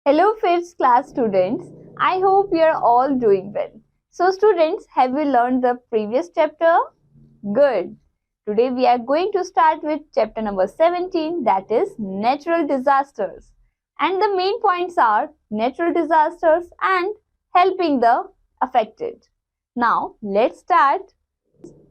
Hello 5th class students. I hope you are all doing well. So students, have you learned the previous chapter? Good. Today we are going to start with chapter number 17, that is natural disasters. And the main points are natural disasters and helping the affected. Now let's start.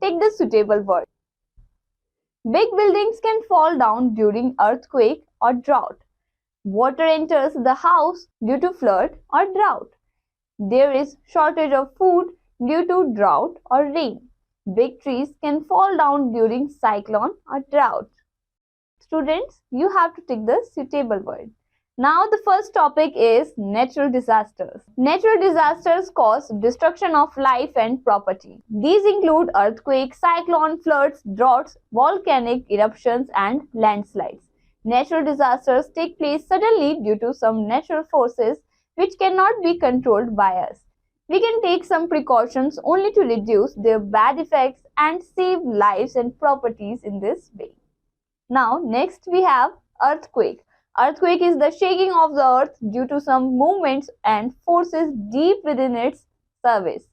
Take the suitable word. Big buildings can fall down during earthquake or drought. Water enters the house due to flood or drought. There is shortage of food due to drought or rain. Big trees can fall down during cyclone or drought. Students, you have to take the suitable word. Now the first topic is natural disasters. Natural disasters cause destruction of life and property. These include earthquakes, cyclone, floods, droughts, volcanic eruptions and landslides. Natural disasters take place suddenly due to some natural forces which cannot be controlled by us. We can take some precautions only to reduce their bad effects and save lives and properties in this way. Now, next we have earthquake. Earthquake is the shaking of the earth due to some movements and forces deep within its surface.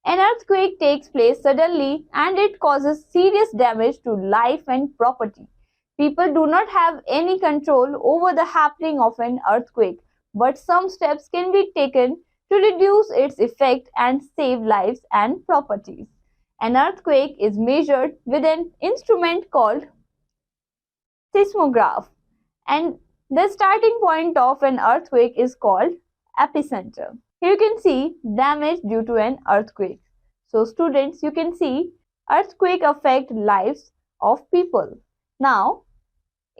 An earthquake takes place suddenly and it causes serious damage to life and property. People do not have any control over the happening of an earthquake, but some steps can be taken to reduce its effect and save lives and properties. An earthquake is measured with an instrument called seismograph, and the starting point of an earthquake is called epicenter. Here you can see damage due to an earthquake. So students, you can see earthquake affect lives of people. Now,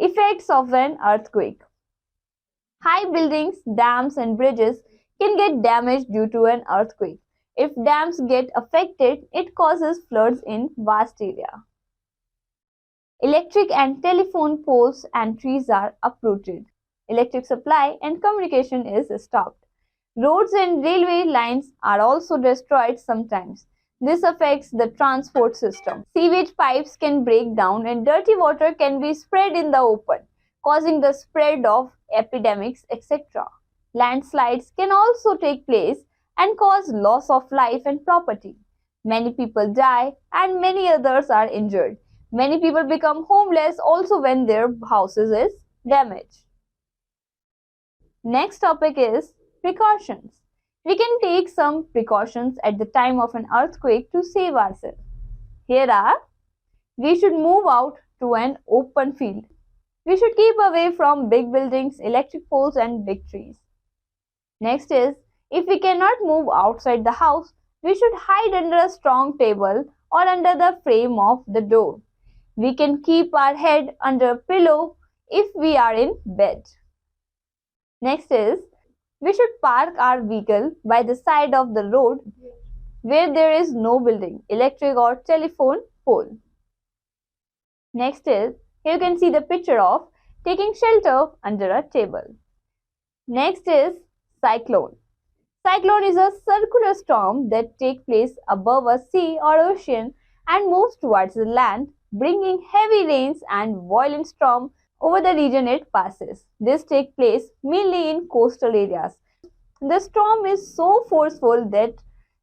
effects of an earthquake. High buildings, dams and bridges can get damaged due to an earthquake. If dams get affected, it causes floods in vast area. Electric and telephone poles and trees are uprooted. Electric supply and communication is stopped. Roads and railway lines are also destroyed sometimes. This affects the transport system. Sewage pipes can break down and dirty water can be spread in the open, causing the spread of epidemics, etc. Landslides can also take place and cause loss of life and property. Many people die and many others are injured. Many people become homeless also when their houses is damaged. Next topic is precautions. We can take some precautions at the time of an earthquake to save ourselves. Here are: we should move out to an open field. We should keep away from big buildings, electric poles and big trees. Next is, if we cannot move outside the house, we should hide under a strong table or under the frame of the door. We can keep our head under a pillow if we are in bed. Next is, we should park our vehicle by the side of the road where there is no building, electric or telephone pole. Next is, here you can see the picture of taking shelter under a table. Next is cyclone. Cyclone is a circular storm that takes place above a sea or ocean and moves towards the land, bringing heavy rains and violent storm over the region it passes. This takes place mainly in coastal areas. The storm is so forceful that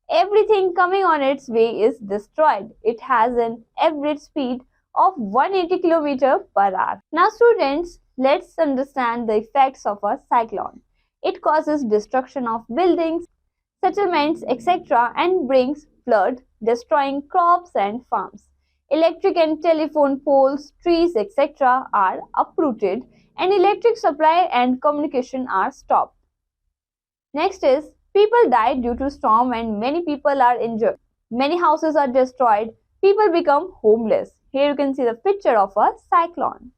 everything coming on its way is destroyed. It has an average speed of 180 km per hour. Now students, let's understand the effects of a cyclone. It causes destruction of buildings, settlements, etc. and brings flood, destroying crops and farms. Electric and telephone poles, trees, etc. are uprooted and electric supply and communication are stopped. Next is, people die due to storm and many people are injured. Many houses are destroyed. People become homeless. Here you can see the picture of a cyclone.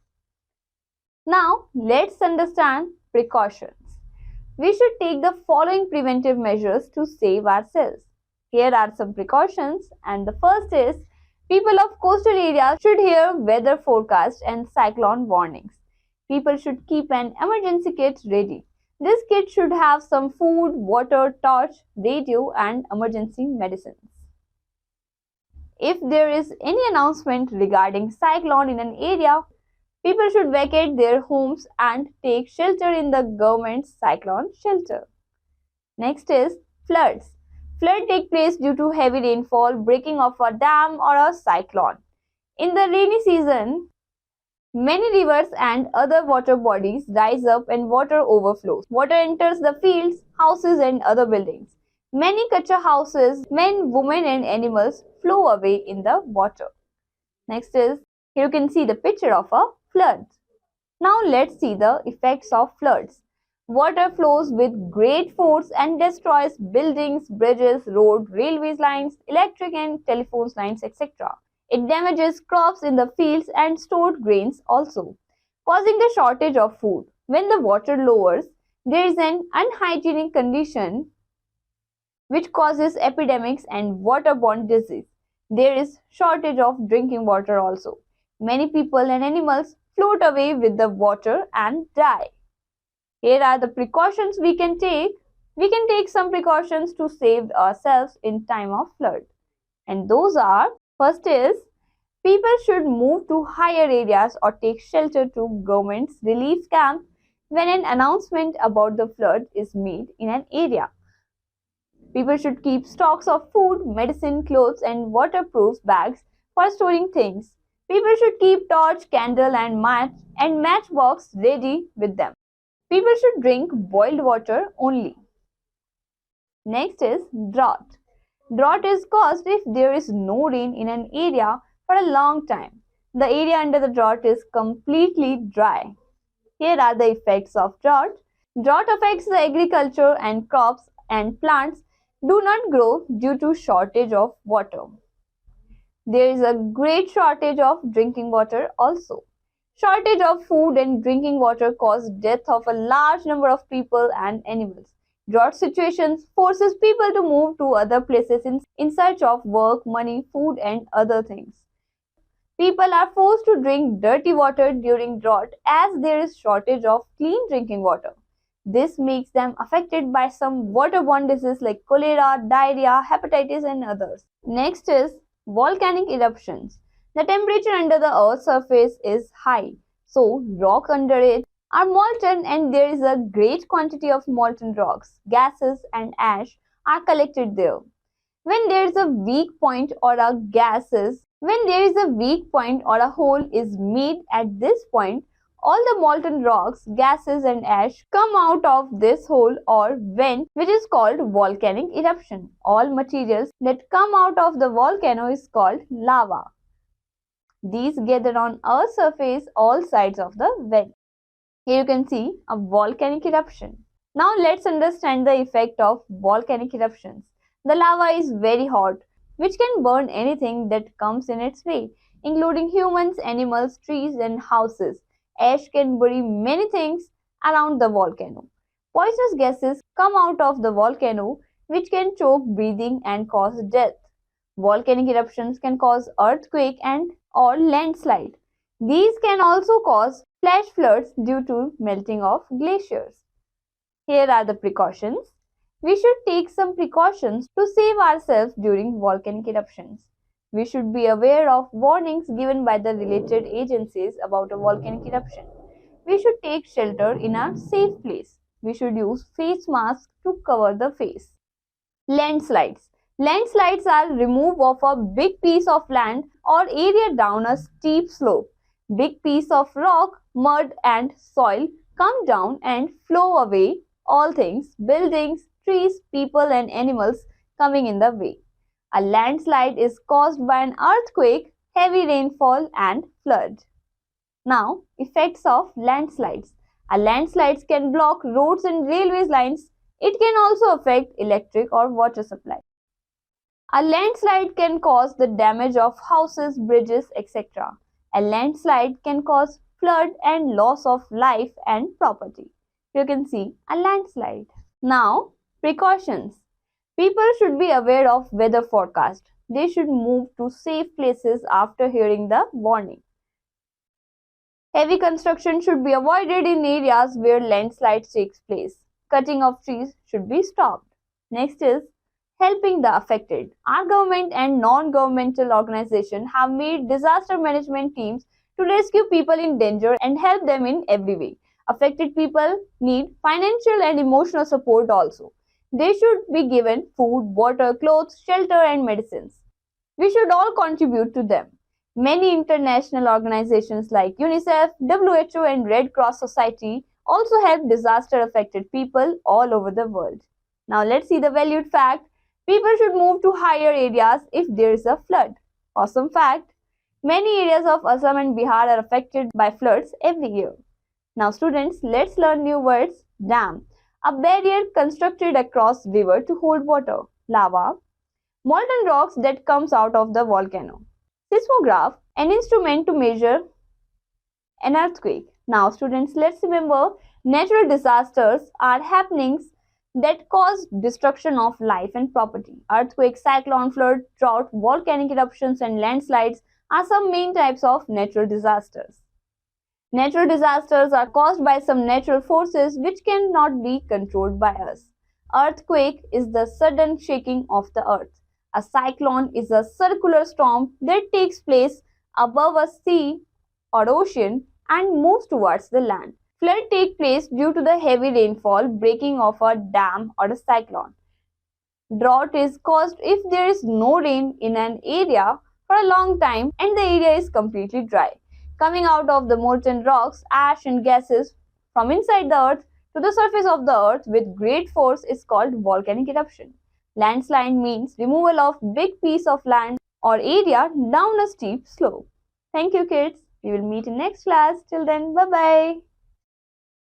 Now let's understand precautions. We should take the following preventive measures to save ourselves. Here are some precautions, and the first is, people of coastal areas should hear weather forecast and cyclone warnings. People should keep an emergency kit ready. This kit should have some food, water, torch, radio and emergency medicines. If there is any announcement regarding cyclone in an area, People should vacate their homes and take shelter in the government's cyclone shelter. Next is floods. Flood take place due to heavy rainfall, breaking of a dam or a cyclone. In the rainy season, many rivers and other water bodies rise up and water overflows. Water enters the fields, houses and other buildings. Many kacha houses, men, women and animals flow away in the water. Next is, here you can see the picture of a flood. Now let's see the effects of floods. Water flows with great force and destroys buildings, bridges, road, railways lines, electric and telephone lines, etc. It damages crops in the fields and stored grains also, causing the shortage of food. When the water lowers, there is an unhygienic condition which causes epidemics and waterborne disease. There is shortage of drinking water also. Many people and animals float away with the water and die. Here are the precautions we can take. We can take some precautions to save ourselves in time of flood. And those are, first is, people should move to higher areas or take shelter to government's relief camp when an announcement about the flood is made in an area. People should keep stocks of food, medicine, clothes and waterproof bags for storing things. People should keep torch, candle and matchbox ready with them. People should drink boiled water only. Next is drought. Drought is caused if there is no rain in an area for a long time. The area under the drought is completely dry. Here are the effects of drought. Drought affects the agriculture and crops and plants do not grow due to shortage of water. There is a great shortage of drinking water also. Shortage of food and drinking water cause death of a large number of people and animals. Drought situations forces people to move to other places in search of work, money, food and other things. People are forced to drink dirty water during drought as there is shortage of clean drinking water. This makes them affected by some waterborne diseases like cholera, diarrhea, hepatitis and others. Next is volcanic eruptions. The temperature under the Earth's surface is high, so rocks under it are molten and there is a great quantity of molten rocks, gases and ash are collected there. When there is a weak point or a hole is made at this point, all the molten rocks, gases and ash come out of this hole or vent which is called volcanic eruption. All materials that come out of the volcano is called lava. These gather on Earth's surface all sides of the vent. Here you can see a volcanic eruption. Now let's understand the effect of volcanic eruptions. The lava is very hot, which can burn anything that comes in its way, including humans, animals, trees and houses. Ash can bury many things around the volcano. Poisonous gases come out of the volcano which can choke breathing and cause death. Volcanic eruptions can cause earthquake and or landslide. These can also cause flash floods due to melting of glaciers. Here are the precautions. We should take some precautions to save ourselves during volcanic eruptions. We should be aware of warnings given by the related agencies about a volcanic eruption. We should take shelter in a safe place. We should use face masks to cover the face. Landslides. Landslides are remove of a big piece of land or area down a steep slope. Big piece of rock, mud and soil come down and flow away all things, buildings, trees, people and animals coming in the way. A landslide is caused by an earthquake, heavy rainfall and flood. Now, effects of landslides. A landslide can block roads and railways lines. It can also affect electric or water supply. A landslide can cause the damage of houses, bridges, etc. A landslide can cause flood and loss of life and property. You can see a landslide. Now, precautions. People should be aware of weather forecast. They should move to safe places after hearing the warning. Heavy construction should be avoided in areas where landslides takes place. Cutting of trees should be stopped. Next is helping the affected. Our government and non-governmental organizations have made disaster management teams to rescue people in danger and help them in every way. Affected people need financial and emotional support also. They should be given food, water, clothes, shelter, and medicines. We should all contribute to them. Many international organizations like UNICEF, WHO, and Red Cross Society also help disaster affected people all over the world. Now let's see the valued fact. People should move to higher areas if there is a flood. Awesome fact. Many areas of Assam and Bihar are affected by floods every year. Now students, let's learn new words. Dam, a barrier constructed across river to hold water. Lava, molten rocks that comes out of the volcano. Seismograph, an instrument to measure an earthquake. Now students, let's remember natural disasters are happenings that cause destruction of life and property. Earthquake, cyclone, flood, drought, volcanic eruptions and landslides are some main types of natural disasters. Natural disasters are caused by some natural forces which cannot be controlled by us. Earthquake is the sudden shaking of the earth. A cyclone is a circular storm that takes place above a sea or ocean and moves towards the land. Flood takes place due to the heavy rainfall, breaking of a dam or a cyclone. Drought is caused if there is no rain in an area for a long time and the area is completely dry. Coming out of the molten rocks, ash and gases from inside the earth to the surface of the earth with great force is called volcanic eruption. Landslide means removal of big piece of land or area down a steep slope. Thank you kids. We will meet in next class. Till then, bye-bye.